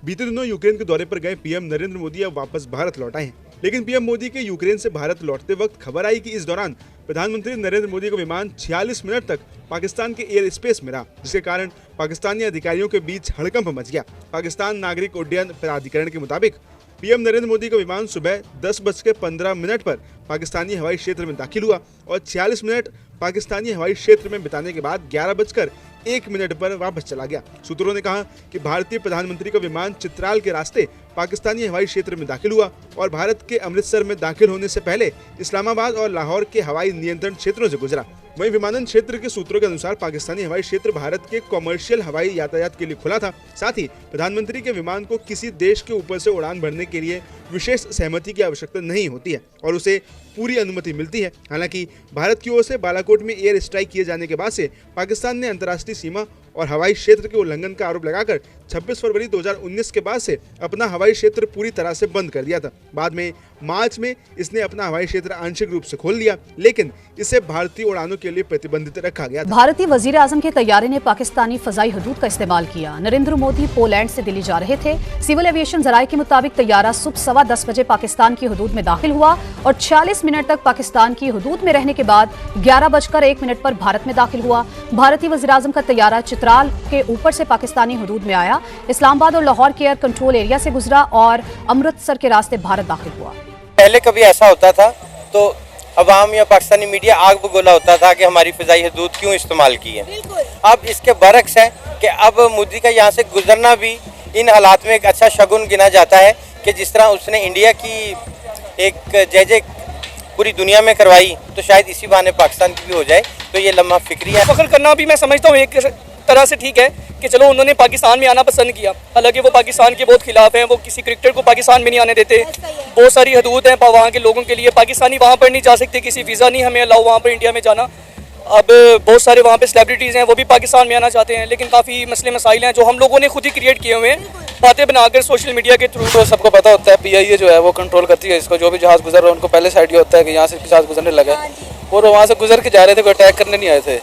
बीते दिनों यूक्रेन के दौरे पर गए पीएम नरेंद्र मोदी अब वापस भारत लौट आए हैं। लेकिन पीएम मोदी के यूक्रेन से भारत लौटते वक्त खबर आई कि इस दौरान प्रधानमंत्री नरेंद्र मोदी का विमान 46 मिनट तक पाकिस्तान के एयर स्पेस में रहा, जिसके कारण पाकिस्तानी अधिकारियों के बीच हड़कंप मच गया। पाकिस्तान नागरिक उड्डयन प्राधिकरण के मुताबिक पीएम नरेंद्र मोदी का विमान सुबह 10:15 पर पाकिस्तानी हवाई क्षेत्र में दाखिल हुआ और 46 मिनट पाकिस्तानी हवाई क्षेत्र में बिताने के बाद 11:01 पर वापस चला गया। सूत्रों ने कहा कि भारतीय प्रधानमंत्री का विमान चित्राल के रास्ते पाकिस्तानी हवाई क्षेत्र में दाखिल हुआ और भारत के अमृतसर में दाखिल होने से पहले इस्लामाबाद और लाहौर के हवाई नियंत्रण क्षेत्रों से गुजरा। वहीं विमानन क्षेत्र के सूत्रों के अनुसार पाकिस्तानी हवाई क्षेत्र भारत के कॉमर्शियल हवाई यातायात के लिए खुला था। साथ ही प्रधानमंत्री के विमान को किसी देश के ऊपर से उड़ान भरने के लिए विशेष सहमति की आवश्यकता नहीं होती है और उसे पूरी अनुमति मिलती है। हालांकि भारत की ओर से बालाकोट में एयर स्ट्राइक किए जाने के बाद से पाकिस्तान ने अंतर्राष्ट्रीय सीमा और हवाई क्षेत्र के उल्लंघन का आरोप लगाकर 26 फरवरी 2019 के बाद से अपना हवाई क्षेत्र पूरी तरह से बंद कर दिया था। बाद में मार्च में इसने अपना हवाई क्षेत्र आंशिक रूप से खोल लिया, लेकिन इसे भारतीय उड़ानों के लिए प्रतिबंधित रखा गया था। भारतीय वजीर आजम के तैयारे ने पाकिस्तानी फजाई हदूद का इस्तेमाल किया। नरेंद्र मोदी पोलैंड से दिल्ली जा रहे थे। सिविल एविएशन जराये के मुताबिक तैयारा सुबह 10:15 बजे पाकिस्तान की हदूद में दाखिल हुआ और 46 मिनट तक पाकिस्तान की हदूद में रहने के बाद 11:01 पर भारत में दाखिल हुआ। भारतीय वजीर आजम का तैयारा चित्राल के ऊपर से पाकिस्तानी हदूद में आया, इस्लामाबाद और लाहौर के एयर कंट्रोल एरिया से गुजरा और अमृतसर के रास्ते भारत दाखिल हुआ। पहले कभी ऐसा होता था तो अवाम या पाकिस्तानी मीडिया आग बगोला होता था कि हमारी फिजाई हदूद क्यों इस्तेमाल की है। अब इसके बरक्स है कि अब मोदी का यहाँ से गुजरना भी इन हालात में एक अच्छा शगुन गिना जाता है कि जिस तरह उसने इंडिया की एक जय पूरी दुनिया में करवाई, तो शायद इसी बहाने पाकिस्तान की भी हो जाए। तो ये लम्हा फिक्री है। फख्र करना भी मैं समझता हूँ एक तरह से ठीक है कि चलो उन्होंने पाकिस्तान में आना पसंद किया। हालांकि वो पाकिस्तान के बहुत खिलाफ हैं, वो किसी क्रिकेटर को पाकिस्तान में नहीं आने देते। बहुत सारी हदूद हैं वहाँ के लोगों के लिए, पाकिस्तानी वहाँ पर नहीं जा सकते, किसी वीज़ा नहीं हमें अलाउ वहाँ पर इंडिया में जाना। अब बहुत सारे वहाँ पे सेलिब्रिटीज़ हैं, वो भी पाकिस्तान में आना चाहते हैं, लेकिन काफ़ी मसले मसाइल हैं जो हम लोगों ने खुद ही क्रिएट किए हुए हैं, बातें बनाकर सोशल मीडिया के थ्रू। तो सबको पता होता है PIA जो है वो कंट्रोल करती है इसको। जो भी जहाज़ गुजर रहा है उनको पहले से आइडिया होता है कि यहाँ से जहाज़ गुजरने लगा है और वहाँ से गुजर के जा रहे थे, कोई अटैक करने नहीं आए थे।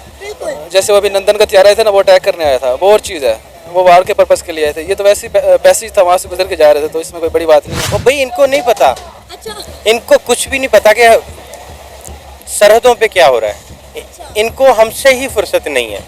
जैसे वो अभी नंदन का त्यारा थे ना, वो अटैक करने आया था, वो और चीज़ है, वो वार के पर्पज़ के लिए आए थे। ये तो वैसे पैसेज था, वहाँ से गुजर के जा रहे थे, तो इसमें कोई बड़ी बात नहीं है। भाई इनको नहीं पता, इनको कुछ भी नहीं पता कि सरहदों पे क्या हो रहा है। इनको हमसे ही फुर्सत नहीं है।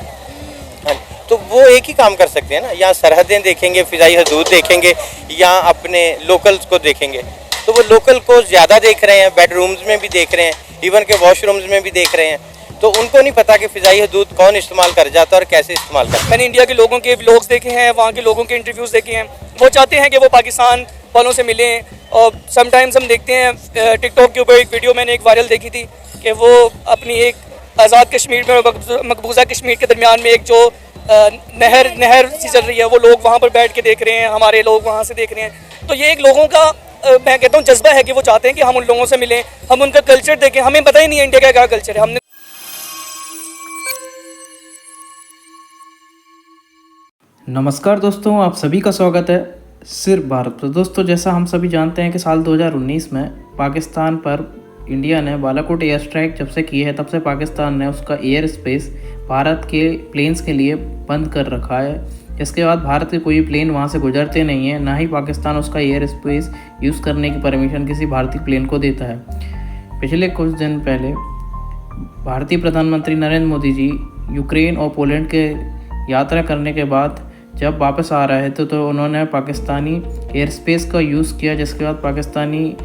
तो वो एक ही काम कर सकते हैं ना, या सरहदें देखेंगे, फिजाई हदूद देखेंगे, या अपने लोकल्स को देखेंगे। तो वो लोकल को ज़्यादा देख रहे हैं, बेडरूम्स में भी देख रहे हैं, इवन के वॉशरूम्स में भी देख रहे हैं। तो उनको नहीं पता कि फिजाई हदूद कौन इस्तेमाल कर जाता है और कैसे इस्तेमाल करता है। मैंने इंडिया के लोगों के व्लॉग्स देखे हैं, वहाँ के लोगों के इंटरव्यूज़ देखे हैं। वो चाहते हैं कि वो पाकिस्तान वालों से मिलें। और समटाइम्स हम देखते हैं टिकटॉक के ऊपर एक वीडियो मैंने एक वायरल देखी थी कि वो अपनी एक आज़ाद कश्मीर में और मकबूजा कश्मीर के दरमियान में एक जो नहर सी चल रही है, वो लोग वहाँ पर बैठ के देख रहे हैं, हमारे लोग वहाँ से देख रहे हैं। तो ये एक लोगों का मैं कहता हूँ जज्बा है कि वो चाहते हैं कि हम उन लोगों से मिलें, हम उनका कल्चर देखें। हमें पता ही नहीं है इंडिया का क्या कल्चर है। हमने नमस्कार दोस्तों, आप सभी का स्वागत है सिर्फ भारत पर। दोस्तों, जैसा हम सभी जानते हैं कि साल 2019 में पाकिस्तान पर इंडिया ने बालाकोट एयर स्ट्राइक जब से की है, तब से पाकिस्तान ने उसका एयर स्पेस भारत के प्लेन्स के लिए बंद कर रखा है। इसके बाद भारत के कोई प्लेन वहाँ से गुजरते नहीं हैं, ना ही पाकिस्तान उसका एयर स्पेस यूज़ करने की परमिशन किसी भारतीय प्लेन को देता है। पिछले कुछ दिन पहले भारतीय प्रधानमंत्री नरेंद्र मोदी जी यूक्रेन और पोलैंड के यात्रा करने के बाद जब वापस आ रहे थे तो उन्होंने पाकिस्तानी एयर स्पेस का यूज़ किया, जिसके बाद पाकिस्तानी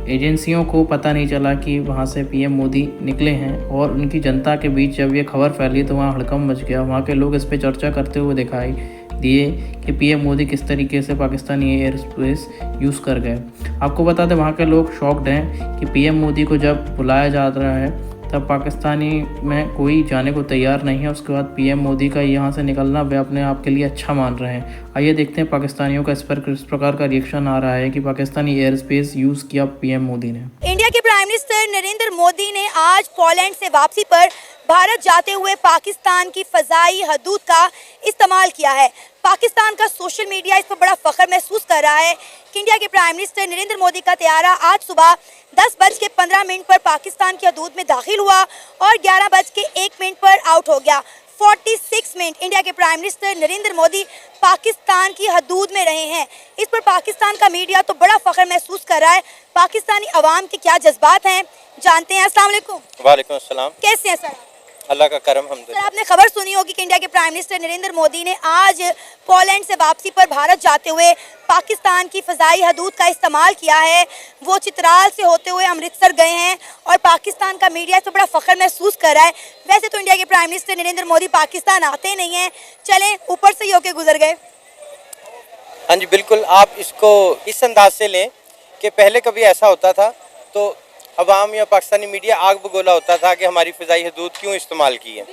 एजेंसियों को पता नहीं चला कि वहाँ से PM मोदी निकले हैं। और उनकी जनता के बीच जब ये खबर फैली तो वहाँ हड़कंप मच गया। वहाँ के लोग इस पर चर्चा करते हुए दिखाई दिए कि PM मोदी किस तरीके से पाकिस्तानी एयर स्पेस यूज़ कर गए। आपको बता दें, वहाँ के लोग शॉक्ड हैं कि PM मोदी को जब बुलाया जा रहा है तब पाकिस्तानी में कोई जाने को तैयार नहीं है। उसके बाद PM मोदी का यहाँ से निकलना वे अपने आप के लिए अच्छा मान रहे हैं। आइए देखते हैं पाकिस्तानियों का इस पर किस प्रकार का रिएक्शन आ रहा है कि पाकिस्तानी एयर स्पेस यूज़ किया PM मोदी ने। इंडिया के प्राइम मिनिस्टर नरेंद्र मोदी ने आज पोलैंड से वापसी पर भारत जाते हुए पाकिस्तान की फजाई हदूद का इस्तेमाल किया है। पाकिस्तान का सोशल मीडिया इस पर बड़ा फख्र महसूस कर रहा है कि इंडिया के प्राइम मिनिस्टर नरेंद्र मोदी का तैयारा आज सुबह 10:15 पर पाकिस्तान की हदूद में दाखिल हुआ और 11:01 पर आउट हो गया। 46 मिनट इंडिया के प्राइम मिनिस्टर नरेंद्र मोदी पाकिस्तान की हदूद में रहे हैं। इस पर पाकिस्तान का मीडिया तो बड़ा फख्र महसूस कर रहा है। पाकिस्तानी अवाम के क्या जज्बात हैं, जानते हैं। अस्सलाम वालेकुम। वालेकुम अस्सलाम। कैसे हैं सर? अल्लाह का करम सर, हम्दुलिल्लाह। आपने खबर सुनी होगी कि इंडिया के प्राइम मिनिस्टर नरेंद्र मोदी ने आज पोलैंड से वापसी पर भारत जाते हुए पाकिस्तान की फ़ज़ाई हदूद का इस्तेमाल किया है। वो चित्राल से होते हुए अमृतसर गए हैं और पाकिस्तान का मीडिया इस पर बड़ा फ़ख्र महसूस कर रहा है। वैसे तो इंडिया के प्राइम मिनिस्टर नरेंद्र मोदी पाकिस्तान आते नहीं हैं, चलें ऊपर से ही होके गुजर गए। हाँ जी बिल्कुल, आप इसको इस अंदाज से लें कि पहले कभी ऐसा होता था तो अवाम या पाकिस्तानी मीडिया आग बगोला होता था कि हमारी फ़िज़ाई हदूद क्यों इस्तेमाल की है।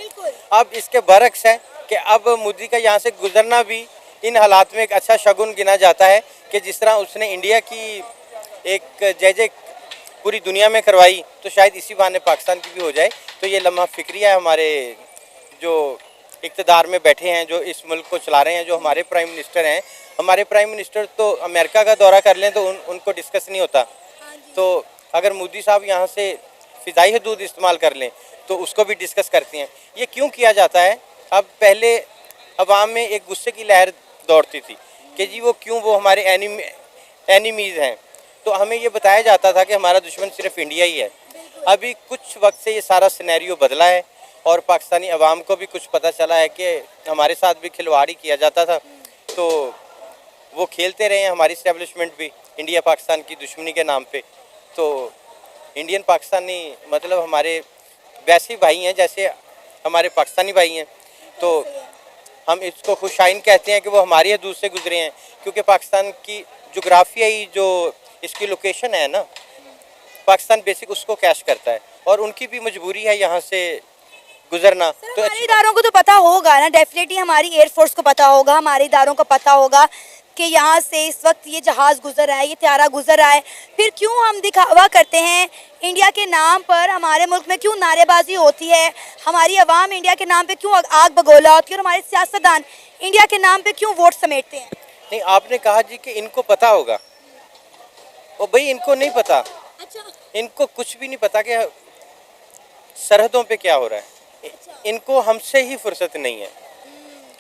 अब इसके बरक्स है कि अब मोदी का यहाँ से गुजरना भी इन हालात में एक अच्छा शगुन गिना जाता है कि जिस तरह उसने इंडिया की एक जय पूरी दुनिया में करवाई तो शायद इसी बहाने पाकिस्तान की भी हो जाए। तो ये लम्हा फिक्रिया है हमारे जो इक़्तिदार में बैठे हैं, जो इस मुल्क को चला रहे हैं, जो हमारे प्राइम मिनिस्टर हैं। हमारे प्राइम मिनिस्टर तो अमेरिका का दौरा कर लें तो उनको डिस्कस नहीं होता। तो अगर मोदी साहब यहाँ से फ़िज़ाई हदूद इस्तेमाल कर लें तो उसको भी डिस्कस करते हैं। ये क्यों किया जाता है? अब पहले अवाम में एक गुस्से की लहर दौड़ती थी कि जी वो हमारे एनिमीज़ हैं। तो हमें ये बताया जाता था कि हमारा दुश्मन सिर्फ इंडिया ही है। अभी कुछ वक्त से ये सारा सिनेरियो बदला है और पाकिस्तानी अवाम को भी कुछ पता चला है कि हमारे साथ भी खिलवाड़ी किया जाता था। तो वो खेलते रहे हैं, हमारी इस्टेब्लिशमेंट भी इंडिया पाकिस्तान की दुश्मनी के नाम पे। तो इंडियन पाकिस्तानी मतलब हमारे वैसे भाई हैं जैसे हमारे पाकिस्तानी भाई हैं। तो हम इसको खुशाइन कहते हैं कि वो हमारी हदूद से गुजरे हैं, क्योंकि पाकिस्तान की जोग्राफियाई जो इसकी लोकेशन है ना, पाकिस्तान बेसिक उसको कैश करता है और उनकी भी मजबूरी है यहाँ से गुजरना। तो हमारे इदारों को तो पता होगा ना, डेफिनेटली हमारी एयरफोर्स को पता होगा, हमारे इदारों को पता होगा कि यहाँ से इस वक्त ये जहाज़ गुजर रहा है, ये त्यारा गुजर रहा है। फिर क्यों हम दिखावा करते हैं इंडिया के नाम पर? हमारे मुल्क में क्यों नारेबाजी होती है? हमारी अवाम इंडिया के नाम पे क्यों आग बगोला होती है और हमारे सियासतदान इंडिया के नाम पे क्यों वोट समेटते हैं? नहीं, आपने कहा जी कि इनको पता होगा, और भाई इनको नहीं पता। अच्छा। इनको कुछ भी नहीं पता कि सरहदों पे क्या हो रहा है। इनको हमसे ही फुर्सत नहीं है।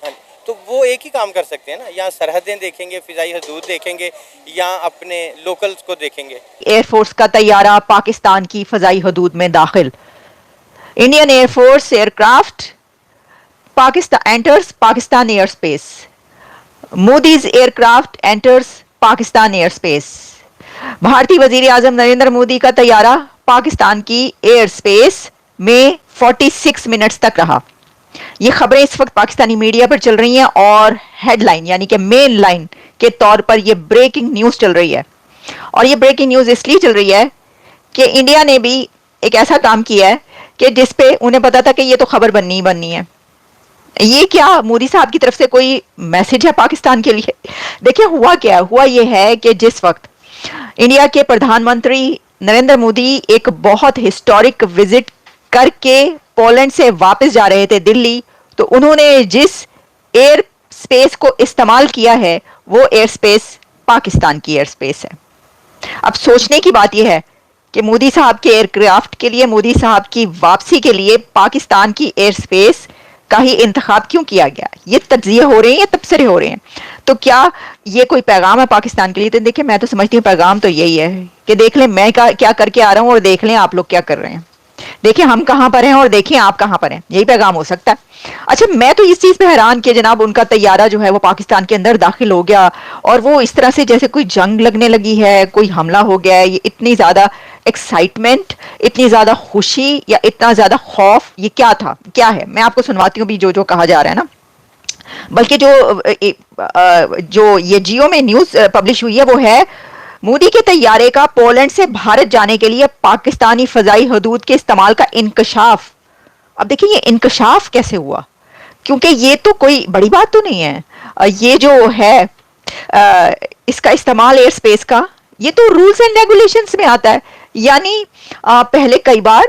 हाँ, तो वो एक ही काम कर सकते हैं ना, या सरहदें देखेंगे, फ़िज़ाई हदूद देखेंगे, या अपने लोकल्स को देखेंगे। एयरफोर्स का तैयारा पाकिस्तान की फ़ज़ाई हदूद में दाखिल। Indian air force aircraft Pakistan air space. Modi's aircraft enters Pakistan air space. भारतीय वज़ीर आज़म नरेंद्र मोदी का तैयारा पाकिस्तान की एयर स्पेस में 46 मिनट्स तक रहा। ये खबरें इस वक्त पाकिस्तानी मीडिया पर चल रही हैं और हेडलाइन यानी कि मेन लाइन के तौर पर ये ब्रेकिंग न्यूज़ चल रही है। और ये ब्रेकिंग न्यूज़ इसलिए चल रही है कि इंडिया ने भी एक ऐसा काम किया है कि जिस पे उन्हें पता था कि ये तो खबर बननी ही बननी है। ये क्या मोदी साहब की तरफ से कोई मैसेज है पाकिस्तान के लिए? देखिए हुआ क्या हुआ, ये है कि जिस वक्त इंडिया के प्रधानमंत्री नरेंद्र मोदी एक बहुत हिस्टोरिक विजिट करके पोलैंड से वापस जा रहे थे दिल्ली, तो उन्होंने जिस एयर स्पेस को इस्तेमाल किया है वो एयर स्पेस पाकिस्तान की एयर स्पेस है। अब सोचने की बात यह है कि मोदी साहब के एयरक्राफ्ट के लिए, मोदी साहब की वापसी के लिए पाकिस्तान की एयर स्पेस का ही इंतखाब क्यों किया गया? ये तज्जिए हो रहे हैं, ये तबसरे हो रहे हैं। तो क्या ये कोई पैगाम है पाकिस्तान के लिए? तो देखिए, मैं तो समझती हूँ पैगाम तो यही है कि देख लें मैं क्या करके आ रहा हूँ और देख लें आप लोग क्या कर रहे हैं। देखिए हम कहां पर हैं और देखिए आप कहां पर हैं, यही पैगाम हो सकता है। अच्छा, मैं तो इस चीज पे हैरान कि जनाब उनका तैयारा जो है वो पाकिस्तान के अंदर दाखिल हो गया और वो इस तरह से जैसे कोई जंग लगने लगी है, कोई हमला हो गया है। ये इतनी ज्यादा एक्साइटमेंट, इतनी ज्यादा खुशी या इतना ज्यादा खौफ, ये क्या था, क्या है? मैं आपको सुनवाती हूँ भी जो कहा जा रहा है ना। बल्कि जो ये जियो में न्यूज पब्लिश हुई है वो है मोदी के तैयारे का पोलैंड से भारत जाने के लिए पाकिस्तानी फ़ज़ाई हदूद के इस्तेमाल का इंकशाफ। अब देखिए ये इंकशाफ कैसे हुआ, क्योंकि ये तो कोई बड़ी बात तो नहीं है। ये जो है इसका इस्तेमाल एयर स्पेस का, ये तो रूल्स एंड रेगुलेशंस में आता है। यानी पहले कई बार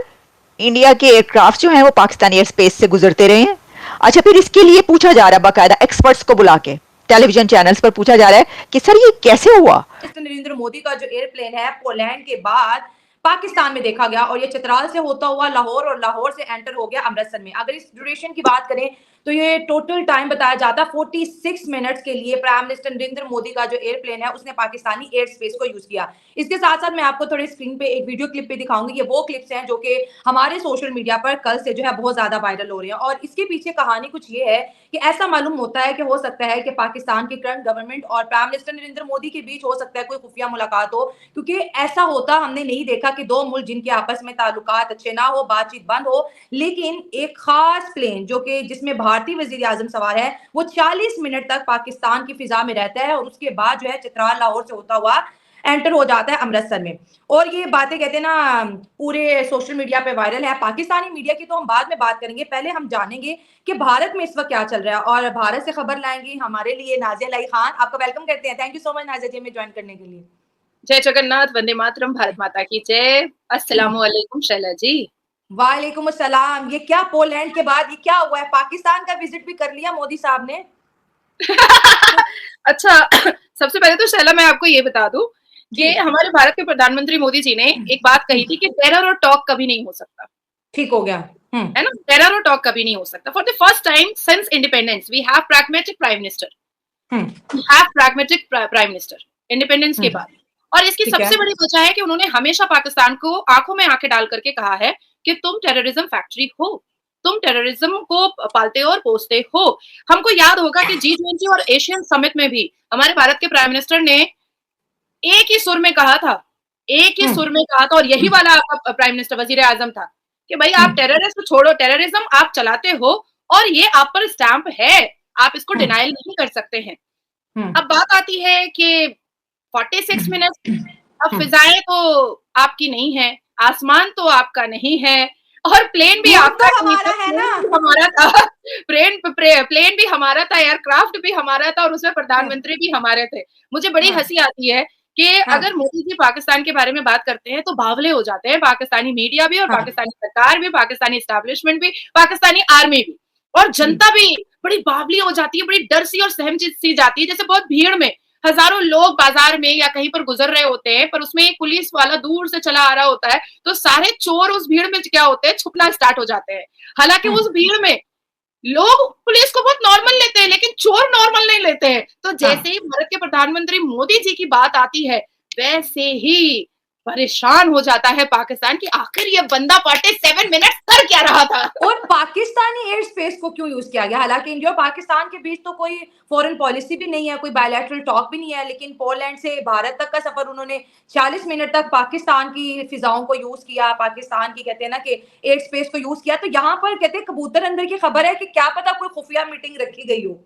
इंडिया के एयरक्राफ्ट जो हैं वो पाकिस्तानी एयर स्पेस से गुजरते रहे हैं। अच्छा, फिर इसके लिए पूछा जा रहा है, बाकायदा एक्सपर्ट्स को बुला के टेलीविजन चैनल्स पर पूछा जा रहा है कि सर ये कैसे हुआ? नरेंद्र मोदी का जो एयरप्लेन है पोलैंड के बाद पाकिस्तान में देखा गया और ये चित्राल से होता हुआ लाहौर और लाहौर से एंटर हो गया अमृतसर में। अगर इस ड्यूरेशन की बात करें तो ये टोटल टाइम बताया जाता है 46 मिनट्स के लिए प्राइम मिनिस्टर नरेंद्र मोदी का जो एयरप्लेन है उसने पाकिस्तानी एयर स्पेस को यूज किया। इसके साथ साथ मैं आपको थोड़ी स्क्रीन पे एक वीडियो क्लिप भी दिखाऊंगी। ये वो क्लिप्स हैं जो कि हमारे सोशल मीडिया पर कल से जो है बहुत ज्यादा वायरल हो रहे हैं और इसके पीछे कहानी कुछ ये है कि ऐसा मालूम होता है कि हो सकता है कि पाकिस्तान की करंट गवर्नमेंट और प्राइम मिनिस्टर नरेंद्र मोदी के बीच हो सकता है कोई खुफिया मुलाकात हो, क्योंकि ऐसा होता हमने नहीं देखा कि दो मुल्क जिनके आपस में ताल्लुकात अच्छे ना हो, बातचीत बंद हो, लेकिन एक खास प्लेन जो कि जिसमें भारतीय वजीर आजम सवार है वो 40 मिनट तक पाकिस्तान की फिजा में रहता है और उसके बाद जो है चित्राल लाहौर से होता हुआ एंटर हो जाता है अमृतसर में। और ये बातें कहते हैं ना पूरे सोशल मीडिया पे वायरल है। पाकिस्तानी मीडिया की तो हम बाद में बात करेंगे, पहले हम जानेंगे कि भारत में इस वक्त क्या चल रहा है और भारत से खबर लाएंगे हमारे लिए नाजिया लाई खान। आपका वेलकम करते हैं। Thank you so much Nazia ji में ज्वाइन करने के लिए। जय जगन्नाथ, वंदे मातरम, भारत माता की जय। अस्सलाम वालेकुम शैला जी। वालेकुम अस्सलाम। ये क्या पोलैंड के बाद ये क्या हुआ है? पाकिस्तान का विजिट भी कर लिया मोदी साहब ने। अच्छा, सबसे पहले तो शैला मैं आपको ये बता दूं कि हमारे भारत के प्रधानमंत्री मोदी जी ने एक बात कही थी कि टेरर और टॉक कभी नहीं हो सकता। ठीक हो गया है ना, टेरर और टॉक कभी नहीं हो सकता। For the first time since independence we have pragmatic prime minister, we have pragmatic prime minister independence के बाद। और इसकी सबसे बड़ी वजह है कि उन्होंने हमेशा पाकिस्तान को आंखों में आंखें डाल करके कहा है कि तुम टेररिज्म फैक्ट्री हो, तुम टेररिज्म को पालते हो और पोसते हो। हमको याद होगा कि G20 और एशियन समिट में भी हमारे भारत के प्राइम मिनिस्टर ने एक ही सुर में कहा था, और यही वाला आपका प्राइम मिनिस्टर वजीर आजम था कि भाई आप टेररिस्ट छोड़ो, टेररिज्म आप चलाते हो और ये आप पर स्टैंप है, आप इसको डिनाइल नहीं कर सकते हैं। अब बात आती है कि 46 मिनट, अब फिजाएं तो आपकी नहीं है, आसमान तो आपका नहीं है और प्लेन भी आपका तो हमारा है ना, हमारा था। प्लेन भी हमारा था, एयरक्राफ्ट भी हमारा था और उसमें प्रधानमंत्री भी हमारे थे। मुझे बड़ी हंसी आती है कि अगर मोदी जी पाकिस्तान के बारे में बात करते हैं तो बावले हो जाते हैं, पाकिस्तानी मीडिया भी और पाकिस्तानी सरकार भी, पाकिस्तानी एस्टैब्लिशमेंट भी, पाकिस्तानी आर्मी भी, और जनता भी बड़ी बावली हो जाती है, बड़ी डर सी और सहम सी जाती है। जैसे बहुत भीड़ में हजारों लोग बाजार में या कहीं पर गुजर रहे होते हैं, पर उसमें एक पुलिस वाला दूर से चला आ रहा होता है, तो सारे चोर उस भीड़ में क्या होते हैं, छुपना स्टार्ट हो जाते हैं। हालांकि उस भीड़ में लोग पुलिस को बहुत नॉर्मल लेते हैं, लेकिन चोर नॉर्मल नहीं लेते हैं। तो जैसे ही भारत के प्रधानमंत्री मोदी जी की बात आती है, वैसे ही परेशान हो जाता है पाकिस्तान की आखिर ये बंदा 47 मिनट कर क्या रहा था। और पाकिस्तानी एयर स्पेस को क्यों यूज किया गया? हालांकि इंडिया और पाकिस्तान के बीच तो कोई फॉरेन पॉलिसी भी नहीं है, कोई बायलैटरल टॉक भी नहीं है, लेकिन पोलैंड से भारत तक का सफर उन्होंने 40 मिनट तक पाकिस्तान की फिजाओं को यूज किया, पाकिस्तान की कहते हैं ना कि एयर स्पेस को यूज किया। तो यहाँ पर कहते हैं कबूतर अंदर की खबर है कि क्या पता कोई खुफिया मीटिंग रखी गई हो।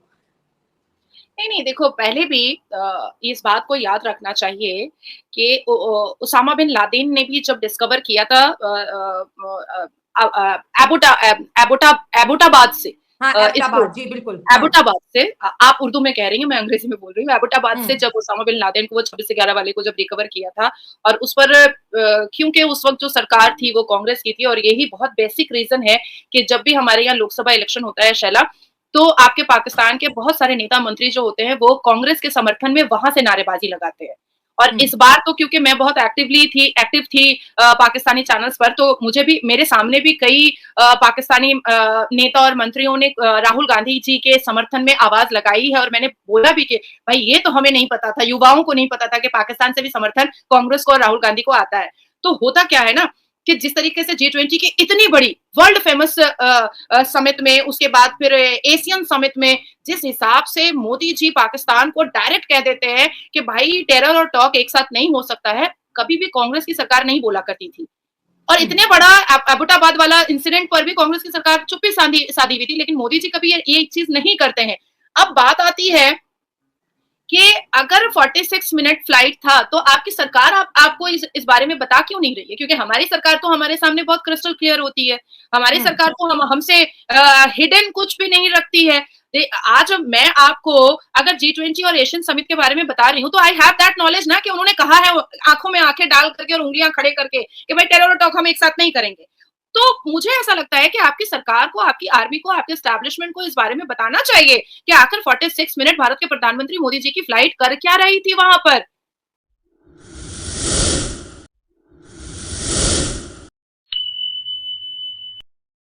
नहीं, देखो पहले भी इस बात को याद रखना चाहिए कि उसामा बिन लादेन ने भी जब डिस्कवर किया था एबोटाबाद से, जी बिल्कुल, एबोटाबाद से, आप उर्दू में कह रही हैं, मैं अंग्रेजी में बोल रही हूँ। एबोटाबाद से जब उसामा बिन लादेन को वो 26/11 वाले को जब रिकवर किया था, और उस पर क्योंकि उस वक्त जो सरकार थी वो कांग्रेस की थी, और यही बहुत बेसिक रीजन है कि जब भी हमारे यहाँ लोकसभा इलेक्शन होता है शैला, तो आपके पाकिस्तान के बहुत सारे नेता मंत्री जो होते हैं वो कांग्रेस के समर्थन में वहां से नारेबाजी लगाते हैं। और इस बार तो क्योंकि मैं बहुत एक्टिव थी पाकिस्तानी चैनल्स पर, तो मुझे भी, मेरे सामने भी कई पाकिस्तानी नेता और मंत्रियों ने राहुल गांधी जी के समर्थन में आवाज लगाई है, और मैंने बोला भी कि भाई ये तो हमें नहीं पता था, युवाओं को नहीं पता था कि पाकिस्तान से भी समर्थन कांग्रेस को और राहुल गांधी को आता है। तो होता क्या है ना कि जिस तरीके से G20 की इतनी बड़ी वर्ल्ड फेमस समिट में, उसके बाद फिर एशियन समिट में, जिस हिसाब से मोदी जी पाकिस्तान को डायरेक्ट कह देते हैं कि भाई टेरर और टॉक एक साथ नहीं हो सकता है, कभी भी कांग्रेस की सरकार नहीं बोला करती थी। और इतने बड़ा एबोटाबाद वाला इंसिडेंट पर भी कांग्रेस की सरकार चुप्पी साधी हुई थी, लेकिन मोदी जी कभी ये चीज नहीं करते हैं। अब बात आती है कि अगर 46 मिनट फ्लाइट था तो आपकी सरकार आपको इस बारे में बता क्यों नहीं रही है? क्योंकि हमारी सरकार तो हमारे सामने बहुत क्रिस्टल क्लियर होती है, हमारी सरकार तो हमसे हिडन कुछ भी नहीं रखती है। आज मैं आपको अगर G20 और एशियन समिट के बारे में बता रही हूँ तो आई हैव दैट नॉलेज ना कि उन्होंने कहा है आंखों में आंखें डाल करके और उंगलियां खड़े करके कि भाई टेरर और टॉक हम एक साथ नहीं करेंगे। तो मुझे ऐसा लगता है कि आपकी सरकार को, आपकी आर्मी को, आपके एस्टैब्लिशमेंट को इस बारे में बताना चाहिए कि आखिर 46 मिनट भारत के प्रधानमंत्री मोदी जी की फ्लाइट कर क्या रही थी वहां पर।